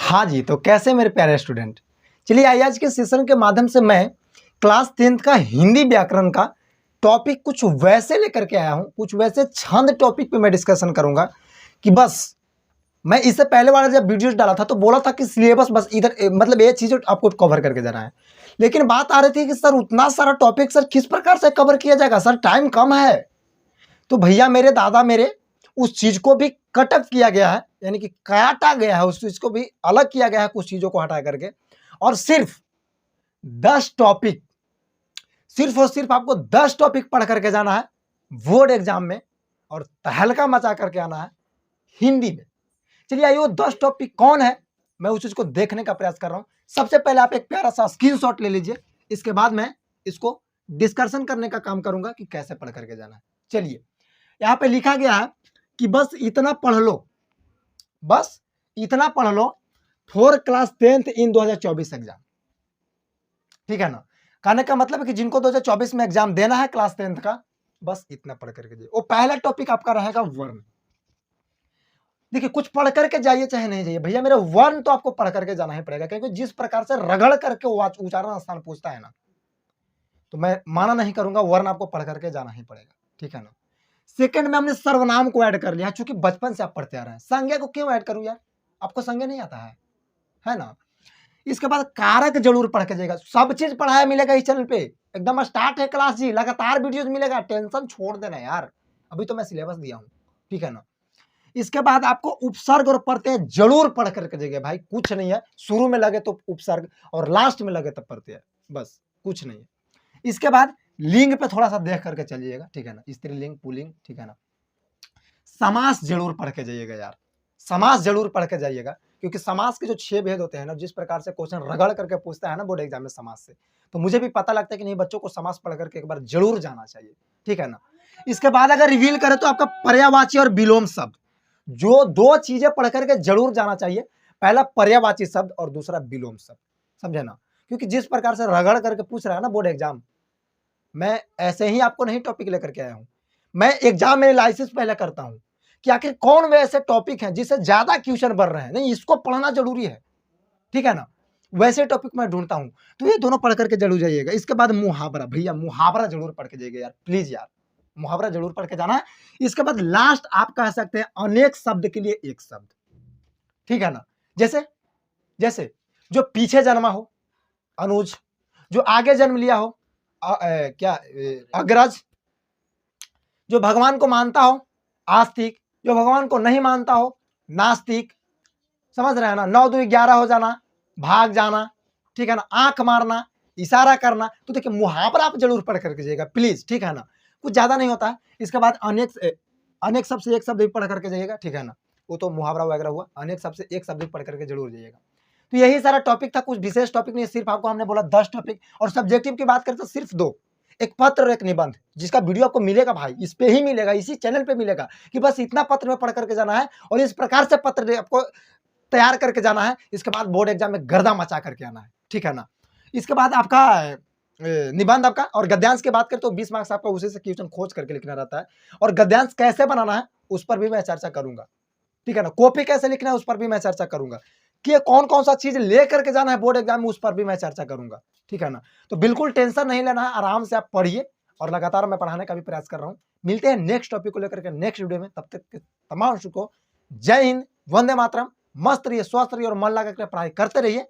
हाँ जी, तो कैसे मेरे प्यारे स्टूडेंट, चलिए आइए आज के सेशन के माध्यम से मैं क्लास 10th का हिंदी व्याकरण का टॉपिक कुछ वैसे लेकर के आया हूँ, कुछ वैसे छंद टॉपिक पे मैं डिस्कशन करूंगा कि बस मैं इससे पहले वाला जब वीडियोस डाला था तो बोला था कि सिलेबस बस इधर मतलब ये चीज़ आपको कवर करके जाना है, लेकिन बात आ रही थी कि सर उतना सारा टॉपिक सर किस प्रकार से कवर किया जाएगा, सर टाइम कम है। तो भैया मेरे दादा मेरे उस चीज को भी कटअप किया गया है, यानी कि काटा गया है, उस चीज को भी अलग किया गया है कुछ चीजों को हटा करके, और सिर्फ 10 टॉपिक, सिर्फ और सिर्फ आपको 10 टॉपिक पढ़ करके जाना है बोर्ड एग्जाम में और तहलका मचा करके आना है हिंदी में। चलिए आइए वो 10 टॉपिक कौन है, मैं उस चीज को देखने का प्रयास कर रहा हूं। सबसे पहले आप एक प्यारा सा स्क्रीनशॉट ले लीजिए, इसके बाद मैं इसको डिस्कशन करने का काम करूंगा कि कैसे पढ़ करके जाना है। चलिए यहां पे लिखा गया है कि बस इतना पढ़ लो, बस इतना पढ़ लो for class 10th in 2024 exam. ठीक है ना, कहने का मतलब है कि जिनको 2024 में एग्जाम देना है क्लास 10th का, बस इतना पढ़ करके जाइए। वो पहला टॉपिक आपका रहेगा वर्ण। देखिए कुछ पढ़ करके जाइए चाहे नहीं जाइए, भैया मेरे वर्ण तो आपको पढ़ करके जाना ही पड़ेगा, क्योंकि जिस प्रकार से रगड़ करके उच्चारण स्थान पूछता है ना, तो मैं माना नहीं करूंगा, वर्ण आपको पढ़ करके जाना ही पड़ेगा। ठीक है ना। सेकंड में हमने सर्वनाम को ऐड कर लिया, चूंकि बचपन से आप पढ़ते आ रहे हैं। संज्ञा को क्यों ऐड करूं यार, आपको संज्ञा नहीं आता है ना। इसके बाद कारक जरूर पढ़ के जाएगा, सब चीज पढ़ाया मिलेगा इस चैनल पे, एकदम स्टार्ट है क्लास जी, लगातार वीडियोस मिलेगा, टेंशन छोड़ देना यार, अभी तो मैं सिलेबस दिया हूं। ठीक है ना। इसके बाद आपको उपसर्ग और प्रत्यय जरूर पढ़ करके जाइए भाई, कुछ नहीं है, शुरू में लगे तो उपसर्ग और लास्ट में लगे तो प्रत्यय, बस कुछ नहीं है। इसके बाद लिंग पे थोड़ा सा देख करके चलिएगा। ठीक है ना, स्त्रीलिंग पुल्लिंग। ठीक है ना। समास जरूर पढ़ के जाइएगा यार, समास जरूर पढ़ के जाइएगा, क्योंकि समास के जो 6 भेद होते हैं ना, जिस प्रकार से क्वेश्चन रगड़ करके पूछता है ना बोर्ड एग्जाम में समास से, तो मुझे भी पता लगता है कि नहीं, बच्चों को समास पढ़ करके एक बार जरूर जाना चाहिए। ठीक है ना। इसके बाद अगर रिवील करें तो आपका पर्यायवाची और विलोम शब्द, जो 2 चीजें पढ़ करके जरूर जाना चाहिए, पहला पर्यायवाची शब्द और दूसरा विलोम शब्द, समझे ना। क्योंकि जिस प्रकार से रगड़ करके पूछ रहा है ना बोर्ड एग्जाम, मैं ऐसे ही आपको नहीं टॉपिक लेकर के आया हूं, मैं एग्जाम में एनालिसिस पहले करता हूं कि आखिर कौन वे ऐसे टॉपिक हैं जिससे ज्यादा क्वेश्चन बढ़ रहे हैं, नहीं इसको पढ़ना जरूरी है। ठीक है ना, वैसे टॉपिक मैं ढूंढता हूं, तो ये दोनों पढ़ करके जरूर जाइएगा। इसके बाद मुहावरा, भैया मुहावरा जरूर पढ़ के जाइएगा यार, प्लीज यार, मुहावरा जरूर पढ़ के जाना है। इसके बाद लास्ट आप कह सकते हैं अनेक शब्द के लिए एक शब्द। ठीक है ना, जैसे जैसे जो पीछे जन्मा हो अनुज, जो आगे जन्म लिया हो अग्रज, जो भगवान को मानता हो आस्तिक, जो भगवान को नहीं मानता हो नास्तिक, समझ रहे हैं ना। 9 2 11 हो जाना, भाग जाना। ठीक है ना, आंख मारना, इशारा करना। तो देखिए मुहावरा आप जरूर पढ़ करके जाइएगा प्लीज। ठीक है ना, कुछ ज्यादा नहीं होता है। इसके बाद अनेक शब्द से एक शब्द भी पढ़ करके जाइएगा। ठीक है ना, वो तो मुहावरा वगैरह हुआ, अनेक शब्द से एक शब्द भी पढ़ करके जरूर जाइएगा। तो यही सारा टॉपिक था, कुछ विशेष टॉपिक नहीं, सिर्फ आपको हमने बोला 10 टॉपिक। और सब्जेक्टिव की बात करें तो सिर्फ 2, एक पत्र और एक निबंध, जिसका वीडियो आपको मिलेगा भाई, इस पे ही मिलेगा, इसी चैनल पे मिलेगा, कि बस इतना पत्र में पढ़ करके जाना है और इस प्रकार से पत्र आपको तैयार करके जाना है। इसके बाद बोर्ड एग्जाम में गर्दा मचा करके आना है। ठीक है ना। इसके बाद आपका निबंध आपका और गद्यांश की बात करें तो 20 मार्क्स आपका उसी से क्वेश्चन खोज करके लिखना रहता है, और गद्यांश कैसे बनाना है उस पर भी मैं चर्चा करूंगा। ठीक है ना, कॉपी कैसे लिखना है उस पर भी मैं चर्चा करूंगा, कि कौन कौन सा चीज ले करके जाना है बोर्ड एग्जाम में, उस पर भी मैं चर्चा करूंगा। ठीक है ना, तो बिल्कुल टेंशन नहीं लेना है, आराम से आप पढ़िए, और लगातार मैं पढ़ाने का भी प्रयास कर रहा हूं। मिलते हैं नेक्स्ट टॉपिक को लेकर के नेक्स्ट वीडियो में, तब तक के तमाम को जय हिंद, वंदे मातरम, मस्त रहिए, स्वस्थ रहिए और मन लगा कर पढ़ाई करते रहिए।